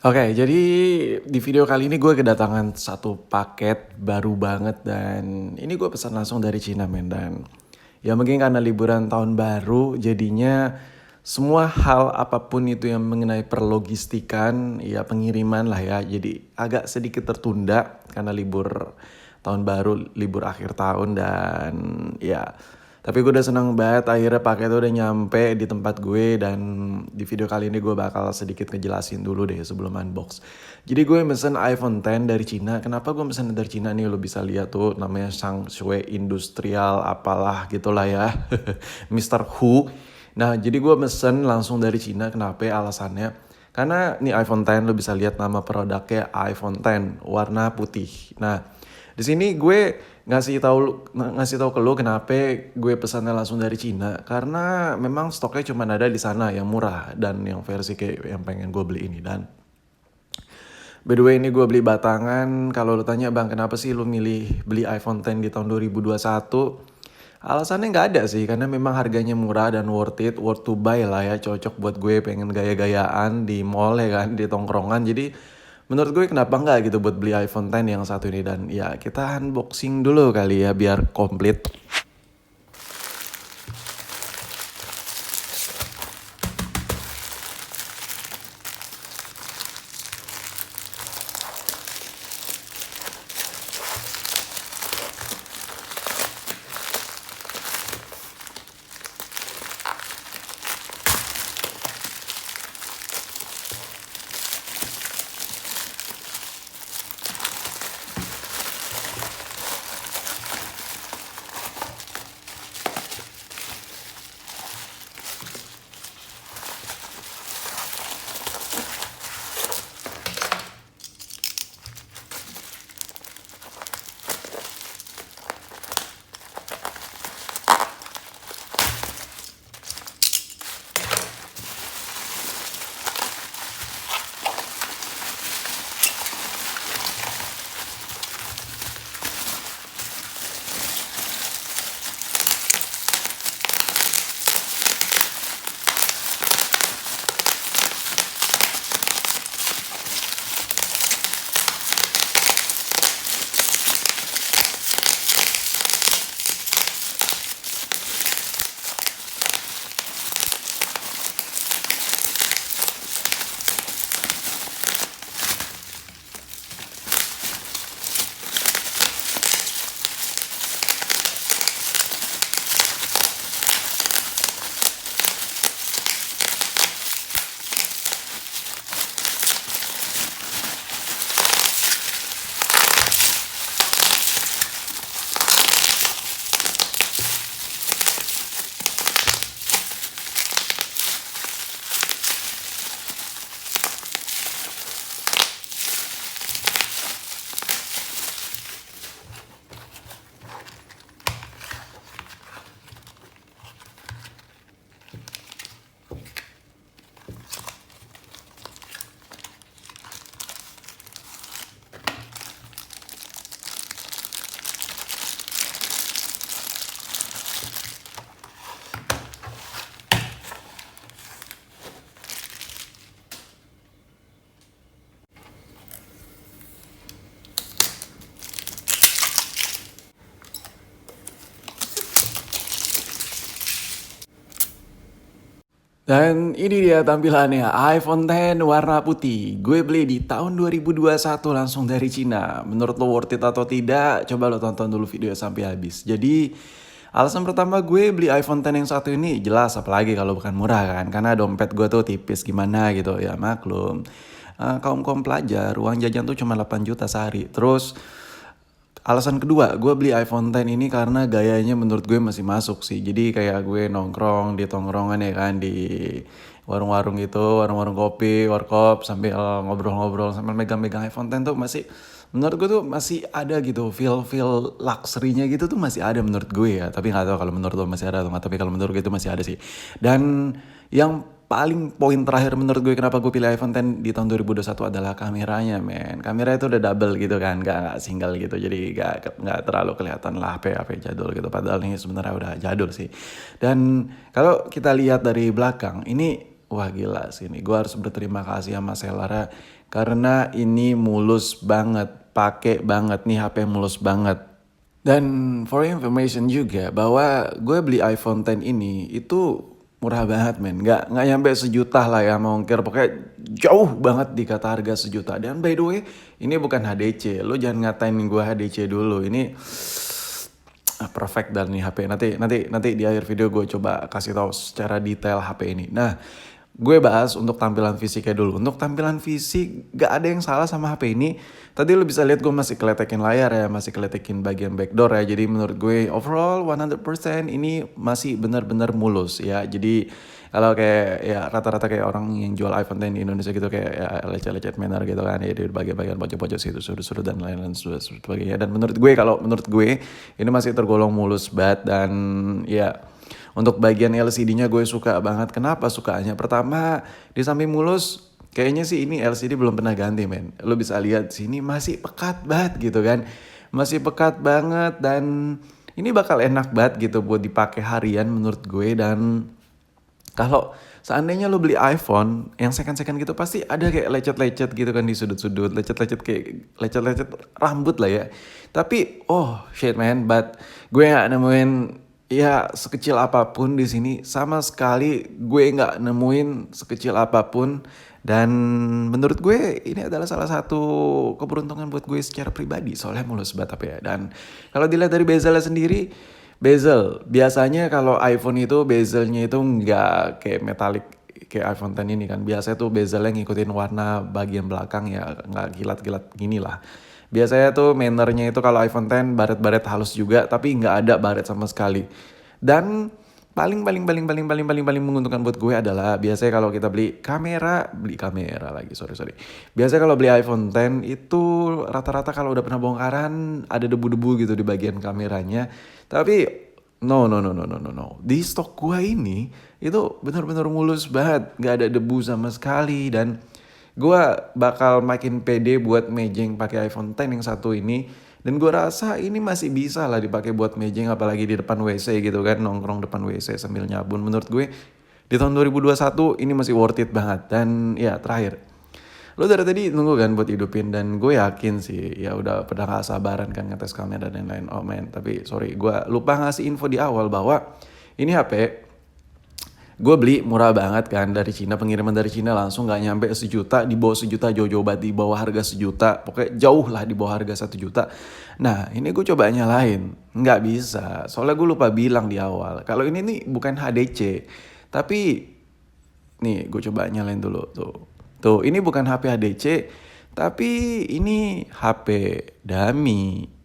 Oke, jadi di video kali ini gue kedatangan satu paket baru banget dan ini gue pesan langsung dari Cina men. Dan ya mungkin karena liburan tahun baru jadinya semua hal apapun itu yang mengenai perlogistikan ya pengiriman lah ya jadi agak sedikit tertunda karena libur tahun baru, libur akhir tahun. Dan ya tapi gue udah seneng banget akhirnya paketnya udah nyampe di tempat gue. Dan di video kali ini gue bakal sedikit ngejelasin dulu deh sebelum unbox. Jadi gue mesen iPhone X dari Cina. Kenapa gue mesen dari Cina nih, lo bisa lihat tuh namanya Shangshui Industrial apalah gitulah ya. Mister Hu. Nah jadi gue mesen langsung dari Cina. Kenapa? Alasannya karena nih iPhone X lo bisa lihat nama produknya iPhone X warna putih. Nah, di sini gue ngasih tahu ke lo kenapa gue pesannya langsung dari Cina, karena memang stoknya cuma ada di sana yang murah dan yang versi kayak yang pengen gue beli ini. Dan by the way ini gue beli batangan. Kalau lo tanya bang kenapa sih lo milih beli iPhone X di tahun 2021, alasannya nggak ada sih, karena memang harganya murah dan worth to buy lah ya, cocok buat gue pengen gaya-gayaan di mall ya kan, di tongkrongan. Jadi menurut gue kenapa nggak gitu buat beli iPhone X yang satu ini. Dan ya kita unboxing dulu kali ya biar komplit. Dan ini dia tampilannya, iPhone X warna putih. Gue beli di tahun 2021 langsung dari Cina. Menurut lo worth it atau tidak? Coba lo tonton dulu video sampai habis. Jadi alasan pertama gue beli iPhone X yang satu ini jelas, apalagi kalau bukan murah kan. Karena dompet gue tuh tipis gimana gitu ya, maklum. Kaum pelajar, uang jajan tuh cuma 8 juta sehari. Terus alasan kedua, gue beli iPhone X ini karena gayanya menurut gue masih masuk sih. Jadi kayak gue nongkrong di tongkrongan ya kan, di warung-warung gitu, warung-warung kopi, warkop, sambil ngobrol-ngobrol sambil megang-megang iPhone X tuh masih, menurut gue tuh masih ada gitu, feel luxury-nya gitu tuh masih ada menurut gue ya. Tapi nggak tahu kalau menurut lo masih ada atau nggak, tapi kalau menurut gue itu masih ada sih. Dan yang paling poin terakhir menurut gue kenapa gue pilih iPhone X di tahun 2021 adalah kameranya men. Kamera itu udah double gitu kan, nggak single gitu. Jadi nggak terlalu kelihatan lah HP jadul gitu. Padahal ini sebenarnya udah jadul sih. Dan kalau kita lihat dari belakang, ini wah gila sih ini. Gue harus berterima kasih sama Selera karena ini mulus banget, pakai banget nih HP mulus banget. Dan for information juga bahwa gue beli iPhone X ini itu murah banget men. Nggak nyampe sejuta lah ya mau ongkir. Pokoknya jauh banget di kata harga sejuta. Dan by the way ini bukan HDC. Lo jangan ngatain gue HDC dulu. Ini perfect dan nih HP. Nanti di akhir video gue coba kasih tahu secara detail HP ini. Nah, gue bahas untuk tampilan fisiknya dulu. Untuk tampilan fisik gak ada yang salah sama HP ini. Tadi lo bisa lihat gue masih keletekin layar ya, masih keletekin bagian backdoor ya. Jadi menurut gue overall 100% ini masih benar-benar mulus ya. Jadi kalau kayak ya rata-rata kayak orang yang jual iPhone X di Indonesia gitu kayak ya lecet-lecet manner gitu kan ya di bagian-bagian pojok-pojok situ sudut-sudut dan lain-lain sebagainya. Dan menurut gue ini masih tergolong mulus banget dan ya untuk bagian LCD-nya gue suka banget. Kenapa sukanya? Pertama, di samping mulus, kayaknya sih ini LCD belum pernah ganti men. Lo bisa lihat sini masih pekat banget gitu kan. Masih pekat banget dan ini bakal enak banget gitu buat dipakai harian menurut gue. Dan kalau seandainya lo beli iPhone yang second-second gitu pasti ada kayak lecet-lecet gitu kan di sudut-sudut, lecet-lecet kayak lecet-lecet rambut lah ya. Tapi oh shit man, but gue gak nemuin ya sekecil apapun di sini, sama sekali gue nggak nemuin sekecil apapun. Dan menurut gue ini adalah salah satu keberuntungan buat gue secara pribadi soalnya mulus banget apa ya. Dan kalau dilihat dari bezelnya sendiri, bezel biasanya kalau iPhone itu bezelnya itu nggak kayak metalik kayak iPhone X ini kan. Biasanya tuh bezelnya ngikutin warna bagian belakang ya, nggak gilat-gilat gini lah. Biasanya tuh mannernya itu kalau iPhone X baret-baret halus juga, tapi nggak ada baret sama sekali. Dan paling menguntungkan buat gue adalah biasanya kalau kita beli kamera lagi, sorry. Biasanya kalau beli iPhone X itu rata-rata kalau udah pernah bongkaran ada debu-debu gitu di bagian kameranya. Tapi no. Di stok gue ini itu benar-benar mulus banget, nggak ada debu sama sekali. Dan gue bakal makin pede buat mejeng pakai iPhone X yang satu ini. Dan gue rasa ini masih bisa lah dipakai buat mejeng apalagi di depan WC gitu kan, nongkrong depan WC sambil nyabun. Menurut gue di tahun 2021 ini masih worth it banget. Dan ya terakhir, lo dari tadi nunggu kan buat hidupin dan gue yakin sih ya udah pada gak sabaran kan ngetes kamera dan lain-lain. Oh man, tapi sorry gue lupa ngasih info di awal bahwa ini HP gue beli murah banget kan dari Cina, pengiriman dari Cina langsung gak nyampe sejuta, di bawah sejuta, jauh-jauh banget di bawah harga sejuta, pokoknya jauh lah di bawah harga 1 juta. Nah ini gue coba nyalain, nggak bisa, soalnya gue lupa bilang di awal, kalau ini nih bukan HDC, tapi nih gue coba nyalain dulu tuh ini bukan HP HDC, tapi ini HP dummy.